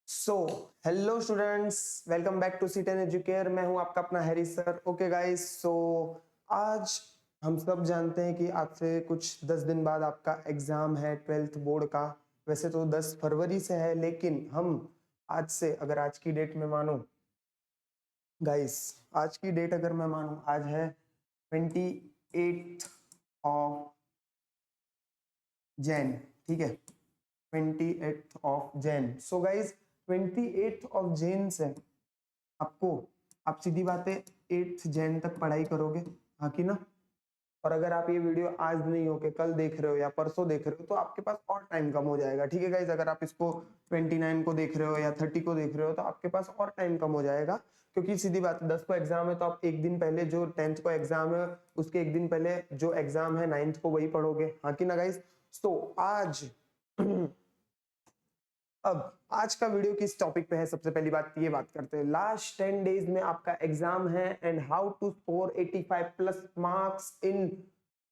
So hello students, welcome back to seat and Educare. मैं हूं आपका अपना Harry sir. Okay guys, so आज हम सब जानते हैं कि आज से कुछ 10 दिन बाद आपका एग्जाम है 12th बोर्ड का। वैसे तो 10 फरवरी से है, लेकिन हम आज से, अगर आज की डेट में मानो गाइस, आज की डेट अगर मैं मानूं, आज है 28 ऑफ जैन, ठीक है, 28 of Jain. So guys 28 of Jain से आपको, आप सीधी बात है 8 जैन तक पढ़ाई करोगे, हाँ कि ना। और अगर आप ये वीडियो आज नहीं होके कल देख रहे हो या परसों देख रहे हो तो आपके पास और टाइम कम हो जाएगा, ठीक है गाइज। अगर आप इसको 29 को देख रहे हो या 30 को देख रहे हो तो आपके पास और टाइम कम हो जाएगा, क्योंकि सीधी बात है 10 को एग्जाम है तो आप एक दिन पहले, जो 10th को एग्जाम है उसके एक दिन पहले जो एग्जाम है 9th को, वही पढ़ोगे, हाँ कि ना गाइज। तो आज अब आज का वीडियो किस टॉपिक पे है, सबसे पहली बात ये बात करते हैं। लास्ट 10 डेज में आपका एग्जाम है and how to score 85 plus marks in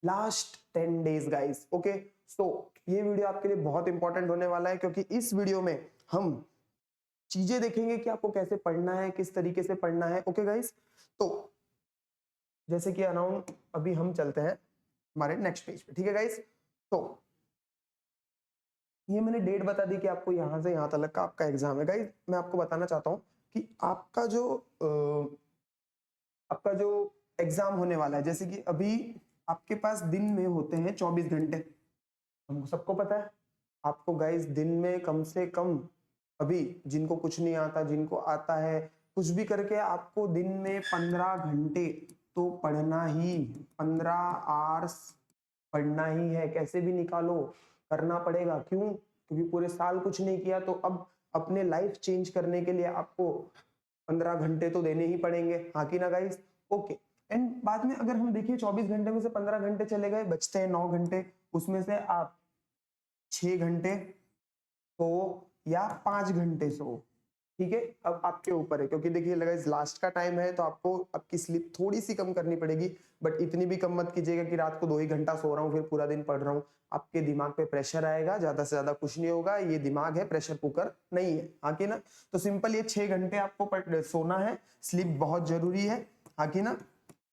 last 10 days guys. Okay, so ये वीडियो आपके लिए बहुत इंपॉर्टेंट होने वाला है, क्योंकि इस वीडियो में हम चीजें देखेंगे कि आपको कैसे पढ़ना है, किस तरीके से पढ़ना है। ओके गाइस, तो जैसे कि अनाउंस, अभी हम चलते हैं हमारे नेक्स्ट पेज पे, ठीक है गाइस। तो ये मैंने डेट बता दी कि आपको यहाँ से यहाँ तक का आपका एग्जाम है गाइस। मैं आपको बताना चाहता हूँ कि आपका जो एग्जाम होने वाला है, जैसे कि अभी आपके पास दिन में होते हैं 24 घंटे, हमको सबको पता है। आपको गाइस दिन में कम से कम, अभी जिनको कुछ नहीं आता, जिनको आता है, कुछ भी करके आपको दिन में 15 घंटे तो पढ़ना ही, 15 आवर्स पढ़ना ही है, कैसे भी निकालो, करना पड़ेगा। क्यों? क्योंकि पूरे साल कुछ नहीं किया, तो अब अपने लाइफ चेंज करने के लिए आपको 15 घंटे तो देने ही पड़ेंगे, हाँ कि ना गाइस। ओके, एंड बाद में अगर हम देखिए 24 घंटे में से 15 घंटे चले गए, बचते हैं 9 घंटे। उसमें से आप 6 घंटे सो या 5 घंटे सो, ठीक है, अब आपके ऊपर है। क्योंकि देखिए गाइस लास्ट का टाइम है तो आपको आपकी स्लीप थोड़ी सी कम करनी पड़ेगी, बट इतनी भी कम मत कीजिएगा कि रात को 2 ही घंटा सो रहा हूँ फिर पूरा दिन पढ़ रहा हूँ। आपके दिमाग पे प्रेशर आएगा, ज्यादा से ज्यादा कुछ नहीं होगा। ये दिमाग है, प्रेशर कुकर नहीं है, हाँ कि ना। तो सिंपल ये 6 घंटे आपको सोना है, स्लीप बहुत जरूरी है, हाँ कि ना।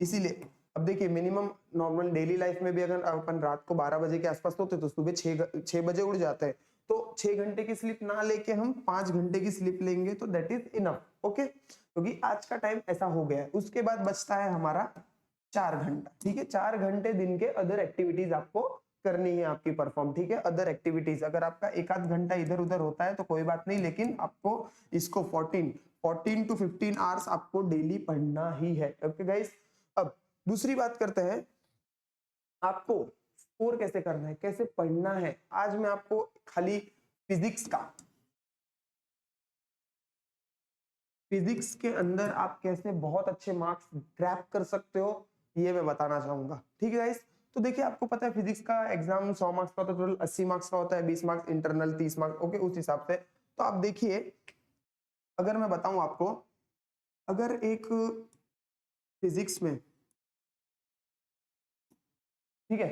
इसीलिए अब देखिए मिनिमम नॉर्मल डेली लाइफ में भी अगर अपन रात को 12 बजे के आसपास सोते तो सुबह 6 बजे उठ जाते हैं। तो 6 घंटे की स्लीप ना लेके हम 5 घंटे की स्लीप लेंगे तो दैट इज इनफ। ओके, क्योंकि आज का टाइम ऐसा हो गया है। उसके बाद बचता है हमारा 4 घंटा, ठीक है। 4 घंटे दिन के अदर एक्टिविटीज आपको करनी है, आपकी परफॉर्म, ठीक है। अदर एक्टिविटीज अगर आपका एक आध घंटा इधर उधर होता है तो कोई बात नहीं, लेकिन आपको इसको 14 टू 15 आवर्स आपको डेली पढ़ना ही है। ओके गाइस, अब दूसरी बात करते हैं, आपको स्कोर कैसे करना है, कैसे पढ़ना है। आज मैं आपको खाली फिजिक्स के अंदर आप कैसे बहुत अच्छे मार्क्स ग्रैब कर सकते हो, ये मैं बताना चाहूंगा, ठीक है गाइस। तो देखिए आपको पता है फिजिक्स का एग्जाम 100 मार्क्स का होता है, टोटल 80 मार्क्स का होता है, 20 मार्क्स इंटरनल, 30 मार्क्स, ओके, उस हिसाब से। तो आप देखिए, अगर मैं बताऊं आपको, अगर एक फिजिक्स में, ठीक है,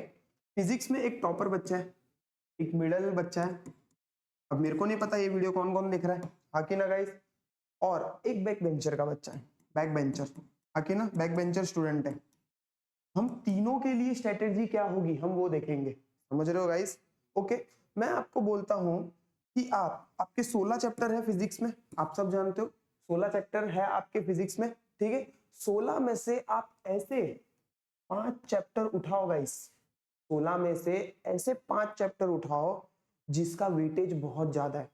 फिजिक्स में एक टॉपर बच्चा है, एक मिडल बच्चा है। अब मेरे को नहीं पता ये वीडियो कौन कौन देख रहा है, हाँ कि ना गाइस। और एक बैक बेंचर का बच्चा है, बैक बेंचर, हाँ कि ना, बैक बेंचर स्टूडेंट है। हम तीनों के लिए स्ट्रेटेजी क्या होगी हम वो देखेंगे, समझ रहे हो गाइस। ओके, मैं आपको बोलता हूं कि आपके 16 चैप्टर है फिजिक्स में, आप सब जानते हो 16 चैप्टर है आपके फिजिक्स में, ठीक है। 16 में से आप ऐसे 5 चैप्टर उठाओ गाइस, 16 में से ऐसे 5 चैप्टर उठाओ जिसका वेटेज बहुत ज्यादा है,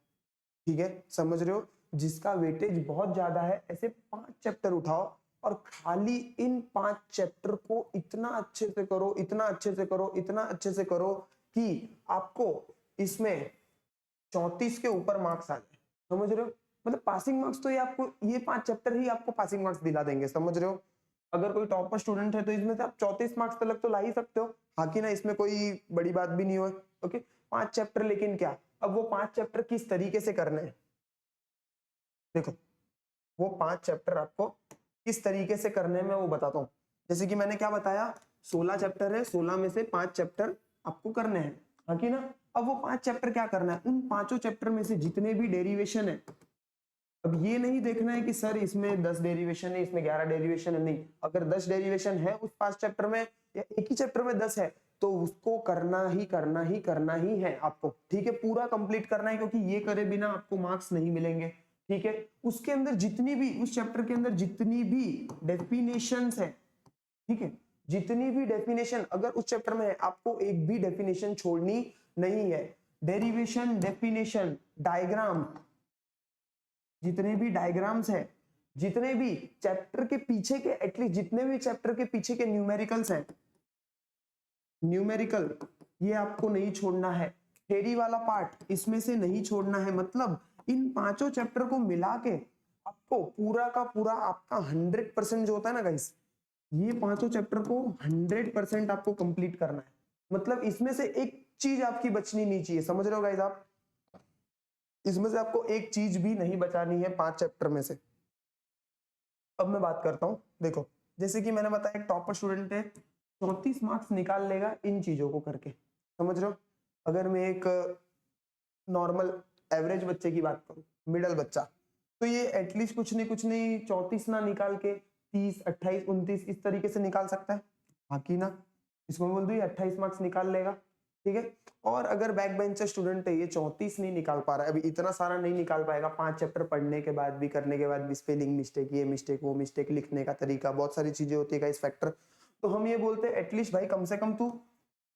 ठीक है, समझ रहे हो, जिसका वेटेज बहुत ज्यादा है। ऐसे 5 चैप्टर उठाओ और खाली इन 5 चैप्टर को इतना अच्छे से करो, इतना अच्छे से करो, इतना अच्छे से करो कि आपको इसमें 34 के ऊपर मार्क्स आ जाए, समझ रहे हो। मतलब पासिंग मार्क्स तो ये आपको, ये 5 चैप्टर ही आपको पासिंग मार्क्स दिला देंगे, समझ रहे हो। अगर कोई टॉपर स्टूडेंट है तो इसमें से आप 34 मार्क्स तक तो ला ही सकते हो, हाँ कि ना, इसमें कोई बड़ी बात भी नहीं हो। ओके, 5 चैप्टर, लेकिन क्या, अब वो 5 चैप्टर किस तरीके से करने हैं, देखो वो 5 चैप्टर आपको किस तरीके से करने में वो बताता हूँ। जैसे कि मैंने क्या बताया, 16 चैप्टर है, 16 में से 5 चैप्टर आपको करने हैं, हाँ कि ना। अब वो 5 चैप्टर क्या करना है, उन पांचों चैप्टर में से जितने भी डेरिवेशन है, अब ये नहीं देखना है कि सर इसमें 10 डेरिवेशन है, इसमें 11 डेरिवेशन है, नहीं। अगर 10 डेरिवेशन है उस 5 चैप्टर में या एक ही चैप्टर में 10 है तो उसको करना ही है आपको, ठीक है, पूरा कंप्लीट करना है, क्योंकि ये करे बिना आपको मार्क्स नहीं मिलेंगे, ठीक है। उसके अंदर जितनी भी, उस चैप्टर के अंदर जितनी भी डेफिनेशंस है, ठीक है, जितनी भी डेफिनेशन अगर उस चैप्टर में है, आपको एक भी डेफिनेशन छोड़नी नहीं है। डेरिवेशन, डेफिनेशन, डायग्राम, जितने भी डायग्राम्स है, जितने भी चैप्टर के पीछे के, एटलीस्ट जितने भी चैप्टर के पीछे के न्यूमेरिकल्स हैं, न्यूमेरिकल, ये आपको नहीं छोड़ना है। थ्योरी वाला पार्ट इसमें से नहीं छोड़ना है। मतलब इन पांचों चैप्टर को मिला के आपको पूरा का पूरा आपका 100% जो होता है ना गाइस, ये पांचों चैप्टर को 100% आपको कंप्लीट करना है। मतलब इसमें से एक चीज आपकी बचनी नहीं चाहिए, समझ रहे हो गाइस आप? इसमें से आपको एक चीज भी नहीं बचानी है 5 चैप्टर में से। अब मैं बात करता हूं, देखो जैसे कि मैंने बताया एक टॉपर स्टूडेंट है, 34 मार्क्स निकाल लेगा इन चीजों को करके, समझ रहे हो? अगर मैं एक नॉर्मल एवरेज बच्चे की बात करूं, मिडल बच्चा, तो ये एटलीस्ट कुछ नहीं 34 ना निकाल के 30, 28, 29 इस तरीके से निकाल सकता है, हाँ कि ना? इसको मैं बोल दूं ये 28 मार्क्स निकाल लेगा, ठीक है। और अगर बैक बेंचर स्टूडेंट है, ये 34 नहीं निकाल पा रहा है, अभी इतना सारा नहीं निकाल पाएगा, 5 चैप्टर पढ़ने के बाद भी, करने के बाद भी, स्पेलिंग मिस्टेक, ये मिस्टेक, वो मिस्टेक, लिखने का तरीका, बहुत सारी चीजें होती है इस फैक्टर। तो हम ये बोलते हैं एटलीस्ट भाई कम से कम तू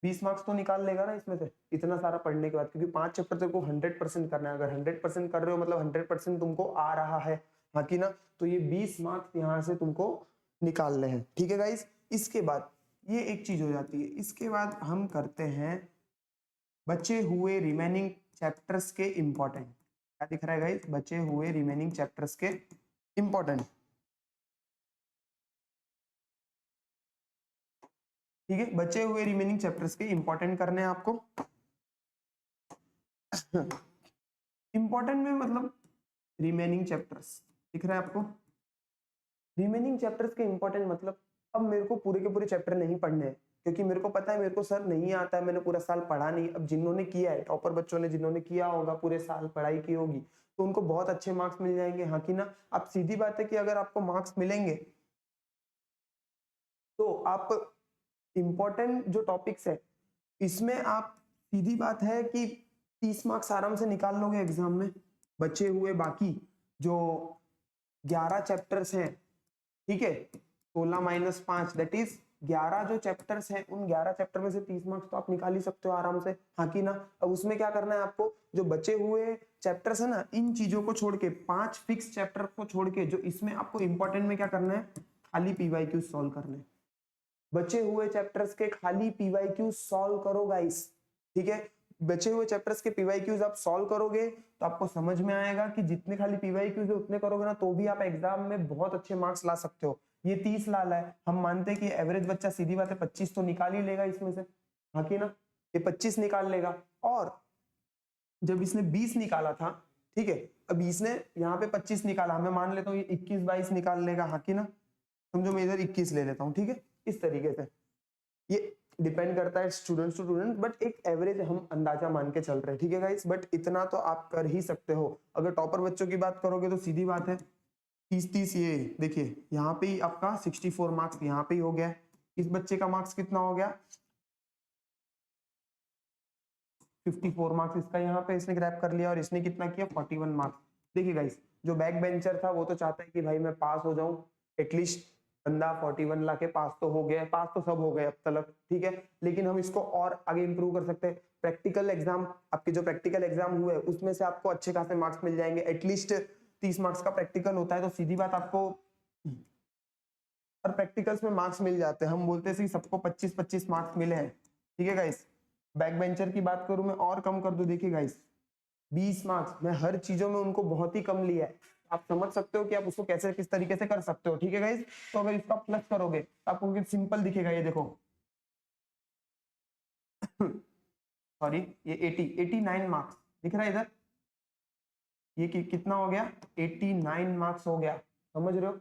20 मार्क्स तो निकाल लेगा ना इसमें से, इतना सारा पढ़ने के बाद, क्योंकि 5 चैप्टर तेरे को 100% करना है। अगर 100% कर रहे हो मतलब 100% तुमको आ रहा है, हाँ कि ना? तो ये 20 मार्क्स यहाँ से तुमको निकालने हैं, ठीक है गाइस। इसके बाद ये एक चीज हो जाती है, इसके बाद हम करते हैं बचे हुए रिमेनिंग चैप्टर्स के इंपॉर्टेंट। क्या दिख रहा है गाइस? बचे हुए रिमेनिंग चैप्टर्स के इंपॉर्टेंट, ठीक है। बचे हुए रिमेनिंग चैप्टर्स के इंपॉर्टेंट करने हैं आपको। इंपॉर्टेंट में मतलब रिमेनिंग चैप्टर्स दिख रहा है आपको? रिमेनिंग चैप्टर्स के इंपॉर्टेंट मतलब अब मेरे को पूरे के पूरे चैप्टर नहीं पढ़ने हैं, क्योंकि मेरे को पता है मेरे को सर नहीं आता है, मैंने पूरा साल पढ़ा नहीं। अब जिन्होंने किया है, टॉपर बच्चों ने जिन्होंने किया होगा, पूरे साल पढ़ाई की होगी, तो उनको बहुत अच्छे मार्क्स मिल जाएंगे, हाँ कि ना? अब सीधी बात है कि अगर आपको मार्क्स मिलेंगे तो आप इंपॉर्टेंट जो टॉपिक्स है इसमें आप, सीधी बात है कि 30 मार्क्स आराम से निकाल लोगे एग्जाम में। बचे हुए बाकी जो 11 चैप्टर्स हैं, ठीक है, 16 - 5 दैट इज 11 जो चैप्टर्स हैं, उन 11 चैप्टर में से 30 मार्क्स तो आप निकाल ही सकते हो आराम से, हाँ कि ना? अब उसमें क्या करना है आपको, जो बचे हुए चैप्टर्स है ना, इन चीजों को छोड़ के, 5 फिक्स चैप्टर को छोड़ के, जो इसमें आपको इंपॉर्टेंट में क्या करना है, खाली पीवाईक्यू सॉल्व करने हैं। बचे हुए चैप्टर्स के खाली पीवाईक्यू सॉल्व करो गाइस, ठीक है। बचे हुए चैप्टर्स के पीवाईक्यूज आप सॉल्व करोगे तो आपको समझ में आएगा कि जितने खाली पीवाईक्यूज है उतने करोगे ना तो भी आप एग्जाम में बहुत अच्छे मार्क्स ला सकते हो। ये 30 लाल है, हम मानते हैं कि एवरेज बच्चा सीधी बात है 25 तो निकाल ही लेगा इसमें से, हाँ कि ना? ये 25 निकाल लेगा। और जब इसने 20 निकाला था, ठीक है, अब इसने यहाँ पे 25 निकाला, मैं मान लेता हूँ ये 21-22 निकाल लेगा, हाँ कि ना? समझो मैं इधर 21 ले लेता हूँ, ठीक है, इस तरीके से। ये डिपेंड करता है स्टूडेंट टू स्टूडेंट, बट एक एवरेज हम अंदाजा मान के चल रहे हैं, ठीक है गाइस। बट इतना तो आप कर ही सकते हो। अगर टॉपर बच्चों की बात करोगे तो सीधी बात है 30-30, ये देखिए यहाँ पे ही आपका 64 मार्क्स यहाँ पे ही हो गया। इस बच्चे का मार्क्स कितना हो गया? 54 मार्क्स इसका यहाँ पे इसने ग्रैब कर लिया, और इसने कितना किया? 41 मार्क्स। देखिए गाइस, जो बैक बेंचर था वो तो चाहता है कि भाई मैं पास हो जाऊं, एटलीस्ट बंदा 41 ला के पास तो हो गया, पास तो सब हो गए अब तक, ठीक है। लेकिन हम इसको और आगे इंप्रूव कर सकते हैं। प्रैक्टिकल एग्जाम, आपके जो प्रैक्टिकल एग्जाम हुए उसमें से आपको अच्छे खासे मार्क्स मिल जाएंगे। एटलीस्ट 30 मार्क्स का प्रैक्टिकल होता है, तो सीधी बात आपको और प्रैक्टिकल्स में मार्क्स मिल जाते हैं। हम बोलते हैं सबको 25-25 मार्क्स मिले हैं, ठीक है गाइस। बैक बेंचर की बात करूं मैं और कम कर दूं, देखिए गाइस 20 मार्क्स मैं हर चीजों में उनको बहुत ही कम लिया है। आप समझ सकते हो कि आप उसको कैसे किस तरीके से कर सकते हो, ठीक है गाइस। तो अगर इसका प्लस करोगे तो आपको सिंपल दिखेगा, ये देखो सॉरी, ये 89 मार्क्स दिख रहा है इधर, ये कितना हो गया? 89 मार्क्स हो गया, समझ रहे हो?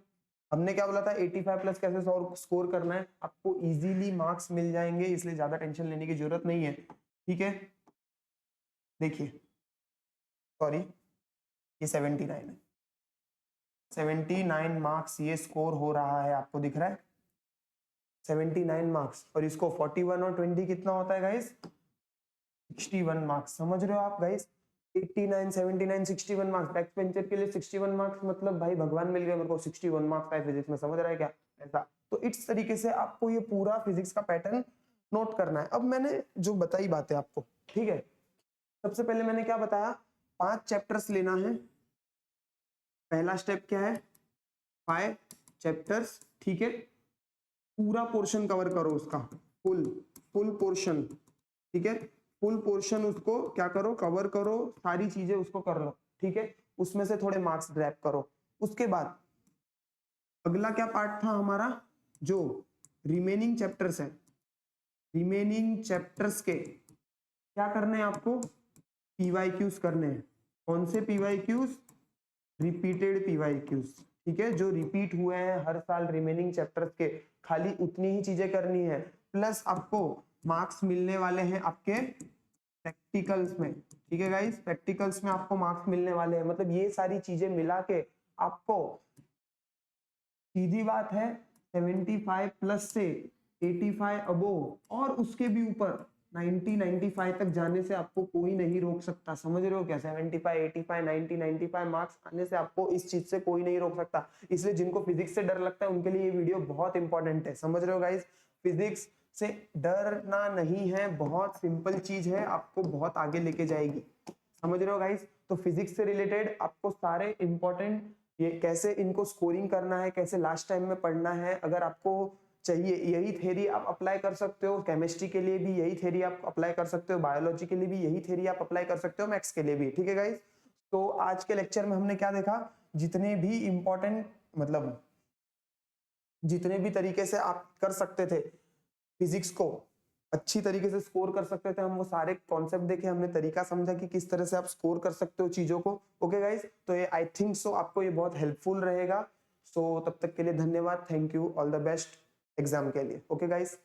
हमने क्या बोला था, 85 प्लस कैसे स्कोर करना है, आपको इजीली मार्क्स मिल जाएंगे, इसलिए ज्यादा टेंशन लेने की जरूरत नहीं है, ठीक है। देखिए सॉरी, ये 79 है, 79 मार्क्स ये स्कोर हो रहा है, आपको दिख रहा है 79 मार्क्स, और इसको 41 और 20 कितना होता है गाइस 61 मार्क्स। समझ रहे हो आप गाइस 89 79 61 मार्क्स, बैक बेंचर के लिए 61 मार्क्स मतलब भाई भगवान मिल गए मेरे को, 61 मार्क्स है फिजिक्स में, समझ रहा है क्या ऐसा। तो इस तरीके से आपको ये पूरा फिजिक्स का पैटर्न नोट करना है। अब मैंने जो बताई बातें आपको, ठीक है, सबसे पहले मैंने क्या बताया, 5 चैप्टर्स लेना है। पहला स्टेप क्या है, 5 चैप्टर्स, ठीक है, पूरा पोर्शन कवर करो उसका, फुल पोर्शन, ठीक है, फुल पोर्शन उसको क्या करो, कवर करो, सारी चीजें उसको कर लो, ठीक है, उसमें से थोड़े मार्क्स ग्रैब करो। उसके बाद अगला क्या पार्ट था हमारा, जो रिमेनिंग चैप्टर्स हैं, रिमेनिंग चैप्टर्स के क्या करने हैं आपको, पीवाईक्यूज करने हैं। कौन से पीवाईक्यूज, रिपीटेड पीवाईक्यूज, ठीक है, जो रिपीट हुए हैं हर साल रिमेनिंग चैप्टर्स के, खाली उतनी ही चीजें करनी है, प्लस आपको मार्क्स मिलने वाले हैं आपके प्रैक्टिकल्स में, ठीक है गाइस, प्रैक्टिकल्स में आपको मार्क्स मिलने वाले हैं। मतलब ये सारी चीजें मिला के आपको, सीधी बात है, 75 प्लस से 85 अबोव और उसके भी ऊपर 90 95 तक जाने से आपको कोई नहीं रोक सकता। समझ रहे हो क्या, 75 85 90 95 मार्क्स आने से आपको इस चीज से कोई नहीं रोक सकता। इसलिए जिनको फिजिक्स से डर लगता है उनके लिए ये वीडियो बहुत इंपॉर्टेंट है। समझ रहे हो गाइस, फिजिक्स से डरना नहीं है, बहुत सिंपल चीज है, आपको बहुत आगे लेके जाएगी। समझ रहे हो गाइस, तो फिजिक्स से रिलेटेड आपको सारे इंपॉर्टेंट, ये कैसे इनको स्कोरिंग करना है, कैसे लास्ट टाइम में पढ़ना है, अगर आपको चाहिए यही थ्योरी आप अप्लाई कर सकते हो, केमिस्ट्री के लिए भी यही थ्योरी आप अप्लाई कर सकते हो, बायोलॉजी के लिए भी यही थ्योरी आप अप्लाई कर सकते हो, मैथ्स के लिए भी, ठीक है गाइस। तो आज के लेक्चर में हमने क्या देखा, जितने भी इंपॉर्टेंट, मतलब जितने भी तरीके से आप कर सकते थे फिजिक्स को अच्छी तरीके से स्कोर कर सकते थे, हम वो सारे कॉन्सेप्ट देखे, हमने तरीका समझा कि किस तरह से आप स्कोर कर सकते हो चीजों को। ओके गाइस, तो ये आई थिंक सो आपको ये बहुत हेल्पफुल रहेगा। सो तब तक के लिए धन्यवाद, thank you, all the best exam के लिए। Okay guys.